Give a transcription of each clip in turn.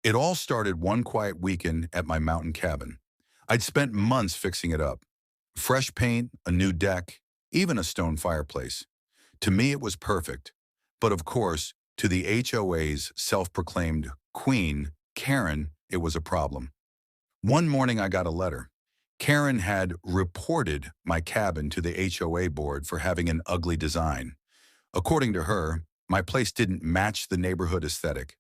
It all started one quiet weekend at my mountain cabin. I'd spent months fixing it up. Fresh paint, a new deck, even a stone fireplace. To me, it was perfect. But of course, to the HOA's self-proclaimed queen, Karen, it was a problem. One morning I got a letter. Karen had reported my cabin to the HOA board for having an ugly design. According to her, my place didn't match the neighborhood aesthetic.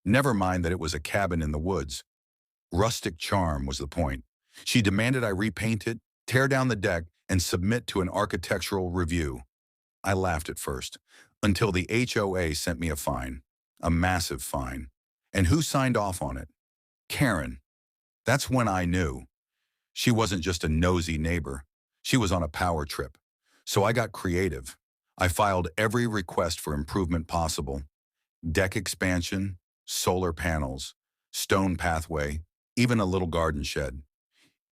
Never mind that it was a cabin in the woods. Rustic charm was the point. She demanded I repaint it, tear down the deck, and submit to an architectural review. I laughed at first, until the HOA sent me a fine. A massive fine. And who signed off on it? Karen. That's when I knew. She wasn't just a nosy neighbor. She was on a power trip. So I got creative. I filed every request for improvement possible. Deck expansion, solar panels, stone pathway, even a little garden shed.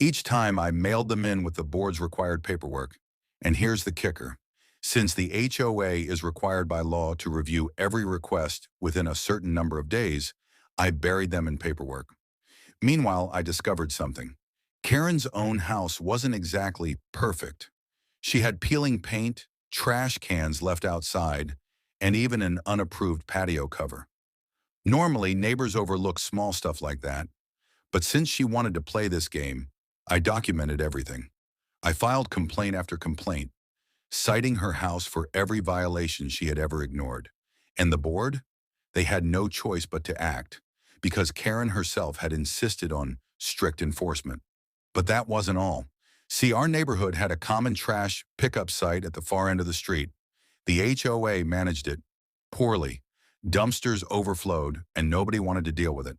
Each time I mailed them in with the board's required paperwork. And here's the kicker. Since the HOA is required by law to review every request within a certain number of days, I buried them in paperwork. Meanwhile, I discovered something. Karen's own house wasn't exactly perfect. She had peeling paint, trash cans left outside, and even an unapproved patio cover. Normally, neighbors overlook small stuff like that, but since she wanted to play this game, I documented everything. I filed complaint after complaint, citing her house for every violation she had ever ignored. And the board? They had no choice but to act, because Karen herself had insisted on strict enforcement. But that wasn't all. See, our neighborhood had a common trash pickup site at the far end of the street. The HOA managed it poorly. Dumpsters overflowed, and nobody wanted to deal with it.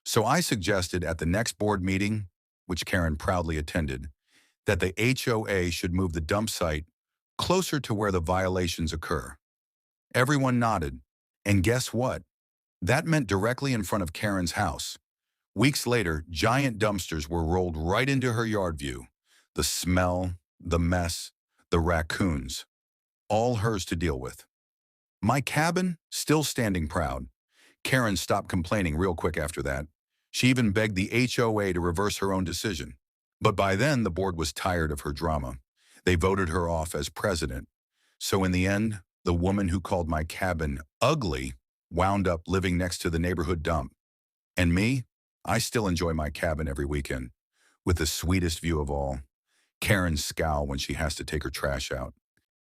So I suggested at the next board meeting, which Karen proudly attended, that the HOA should move the dump site closer to where the violations occur. Everyone nodded, and guess what? That meant directly in front of Karen's house. Weeks later, giant dumpsters were rolled right into her yard view. The smell, the mess, the raccoons, all hers to deal with. My cabin, still standing proud. Karen stopped complaining real quick after that. She even begged the HOA to reverse her own decision. But by then, the board was tired of her drama. They voted her off as president. So in the end, the woman who called my cabin ugly wound up living next to the neighborhood dump. And me, I still enjoy my cabin every weekend, with the sweetest view of all, Karen's scowl when she has to take her trash out.